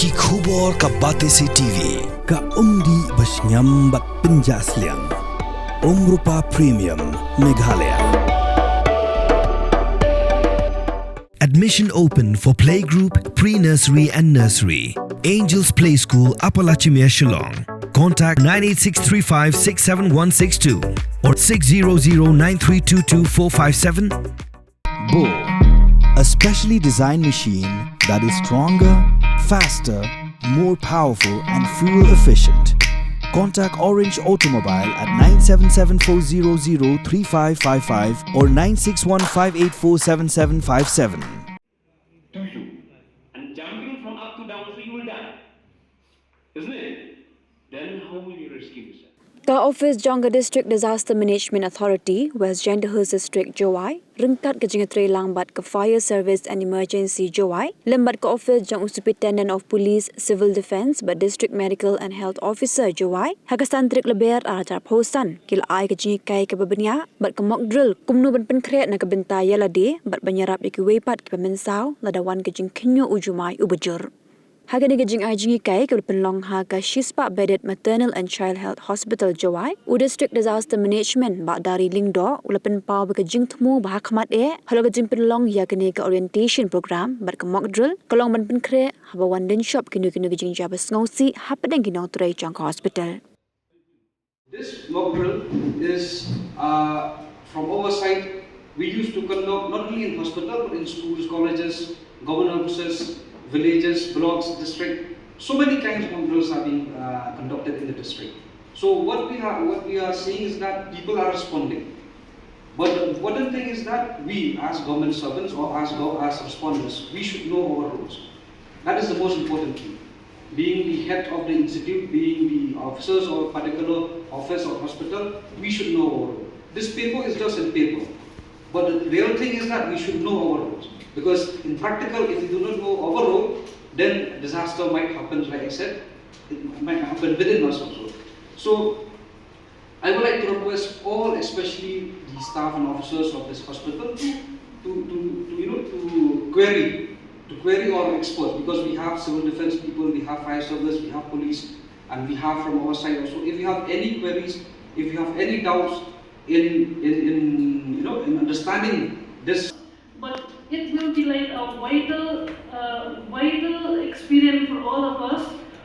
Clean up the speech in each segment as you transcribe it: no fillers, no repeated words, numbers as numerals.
Ki khubor ka Batesi TV. Ka umdi basnyam bat penjaslian. Rupa Premium Meghalaya. Admission open for playgroup, pre-nursery and nursery. Angels Play School, Upper Lachimia, Shillong. Contact 98635 or 6009322 Bull, a specially designed machine that is stronger, faster, more powerful and fuel efficient. Contact Orange Automobile at 977-400-3555 or 961-584-7757. And jumping from up to down, so you will die. Isn't it? Then how will you rescue yourself? The Office Jonga District Disaster Management Authority, West Jinghikai District Jumai, ringkat ke Jinghikai Langbat ke Fire Service and Emergency Jumai, lembat ke Office Jang Superintendent of Police, Civil Defence, but District Medical and Health Officer Jumai, Hakastan trik leber ajar posan, kil ai ke Jinghikai ke babenya, bat ke mock drill, kumnu ban penkret na ke benta Ïalade, bat banyarap ke wepat ke pemensau, ladawan ke Khynñiuh Jumai ubajur. Haga ni gajing Jinghikai ke penlong haga Shispa Bedded Maternal and Child Health Hospital Jumai, u District Disaster Management bak dari lingdo ulapen pau ke jing temu bah khmat halo gajing penlong ya ke orientation program bat ke mock drill kolong ban penkre haba wanden shop kinu gajing jabas ngausi hapadeng kinong turai jangka hospital. This mock drill is from oversight we used to conduct not only in hospital but in schools, colleges, government offices, villages, blocks, district. So many kinds of drills are being conducted in the district. So what we are seeing is that people are responding. But the important thing is that we, as government servants or as responders, we should know our roles. That is the most important thing. Being the head of the institute, being the officers of a particular office or hospital, we should know our role. This paper is just a paper. But the real thing is that we should know our roles. Because in practical, if we do not know our role, then disaster might happen, like I said, it might happen within us also. So, I would like to request all, especially the staff and officers of this hospital, to query our experts, because we have civil defense people, we have fire service, we have police, and we have from our side also. If you have any queries, if you have any doubts in understanding this, but it will be like a vital experience for all of us,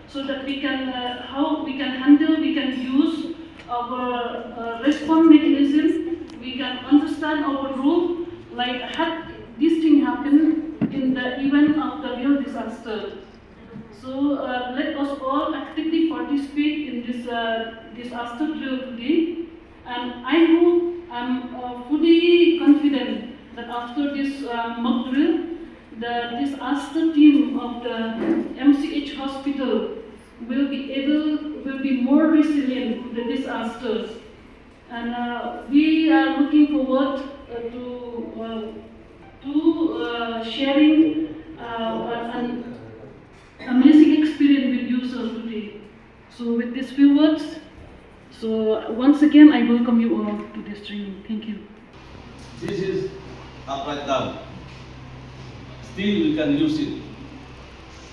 so that we can how we can handle, we can use our response mechanism, we can understand our role, like had this thing happen in the event of the real disaster. So let us all actively participate in this disaster drill today, and I hope I'm fully confident that after this mock drill, the disaster team of the MCH hospital will be more resilient to the disasters, and we are looking forward to sharing an amazing experience with you sir today. So with these few words, so once again I welcome you all to this training. Thank you. This is upright down. Still we can use it.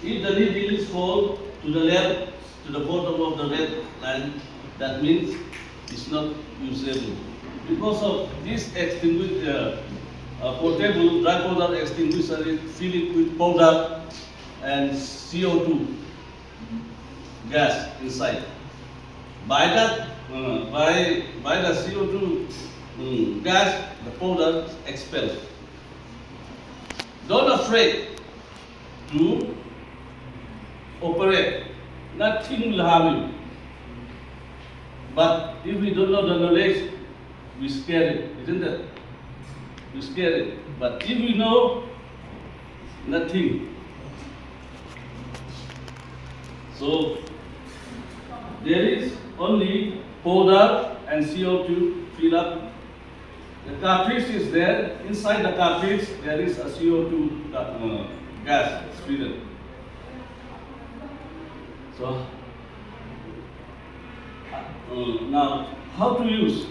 If the needle is fall to the left, to the bottom of the red line, that means it's not usable. Because of this extinguisher, portable dry powder extinguisher is filled with powder and CO2 gas inside. By that, by the CO2 gas, the powder is expelled. Don't afraid to operate. Nothing will harm you. But if we don't know the knowledge, we scare it, isn't it? We scare it. But if we know, nothing. So there is only powder and CO2 fill up. The cartridge is there. Inside the cartridge, there is a CO2 gas filled. So now, how to use?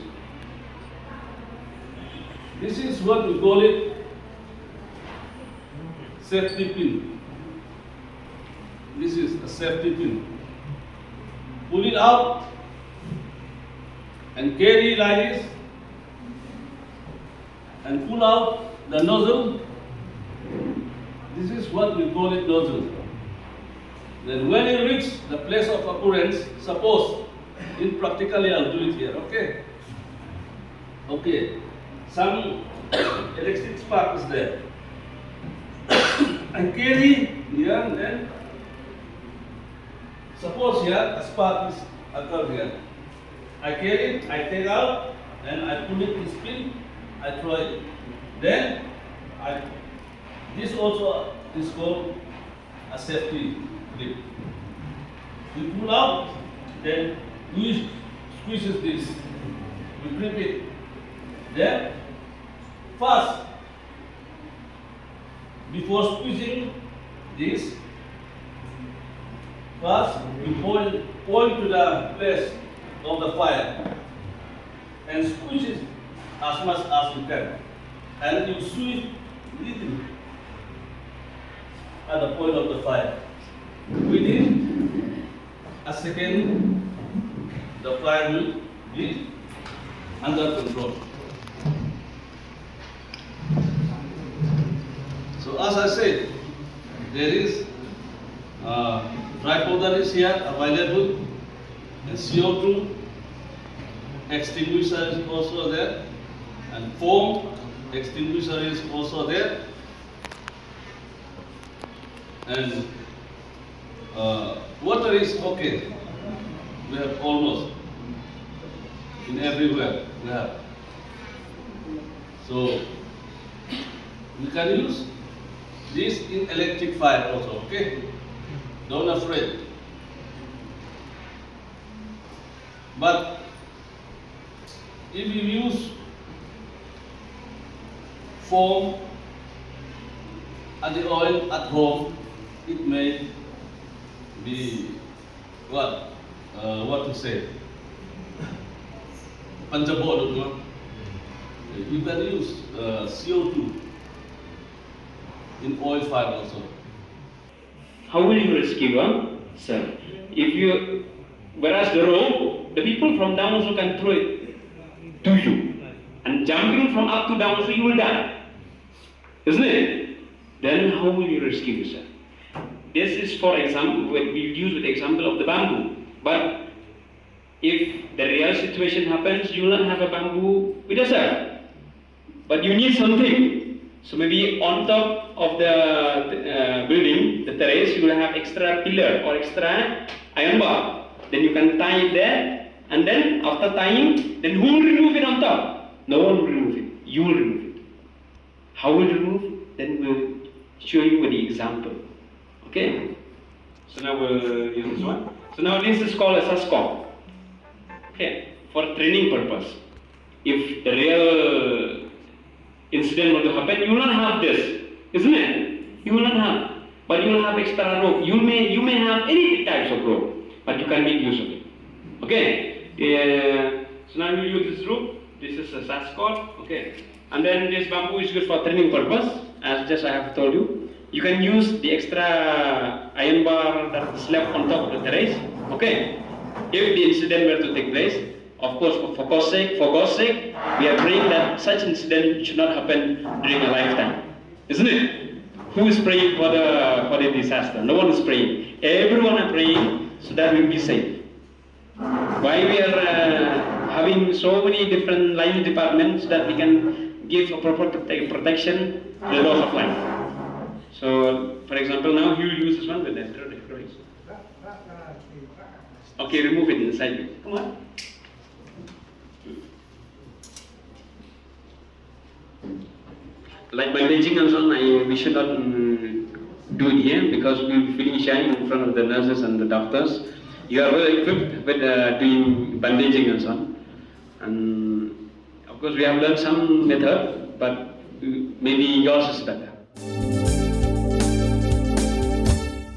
This is what we call it safety pin. this is a safety pin. Pull it out and carry like this and pull out the nozzle. This is what we call it nozzle. Then when you reach the place of occurrence, suppose, in practically I'll do it here, okay? Okay, some electric spark is there. And carry here and then, suppose here a spark is occurred here. I carry it, I take out, and I pull it in spin, I throw it. Then, this also is called a safety grip. We pull out, then we squeezes this, we grip it. Then, first, before squeezing this, first we point to the place of the fire and squeeze it as much as you can. And you sweep little at the point of the fire. Within a second, the fire will be under control. So as I said, there is dry powder is here available, and CO2 extinguisher is also there, and foam extinguisher is also there, and water is okay. We have almost in everywhere we have. So we can use this in electric fire also, okay? Don't afraid. But if you use foam and the oil at home, it may be what to say? Panjabod, no? You can use CO2 in oil fire also. How will you rescue, sir? If you, whereas the rope, the people from down also can throw it to you. And jumping from up to down, so you will die. Isn't it? Then how will you rescue yourself? This is, for example, when we use the example of the bamboo. But if the real situation happens, you will not have a bamboo with yourself. But you need something. So maybe on top of the building, the terrace, you will have extra pillar or extra iron bar. Then you can tie it there, and then after tying, then who will remove it on top? No one will remove it. You will remove it. How will you remove? Then we'll show you with the example. Okay? So now we'll use this one. So now this is called as a scope. Okay? For training purpose. If the real incident were to happen, you will not have this, isn't it? You will not have. But you will have extra rope. You may have any types of rope, but you can make use of it. Okay? So now you use this rope. This is a SAS cord. Okay? And then this bamboo is good for training purpose, as just I have told you. You can use the extra iron bar that is left on top of the terrace. Okay? If the incident were to take place, of course, for God's sake, we are praying that such incident should not happen during a lifetime. Isn't it? Who is praying for the disaster? No one is praying. Everyone is praying so that we will be safe. Why we are having so many different line departments that we can give a proper protection to the loss of life. So, for example, now you use this one with the okay, remove it inside. Come on. Like bandaging and so on, we should not do it here because we will be feeling shy in front of the nurses and the doctors. You are well equipped with doing bandaging and so on. And of course we have learned some method, but maybe yours is better.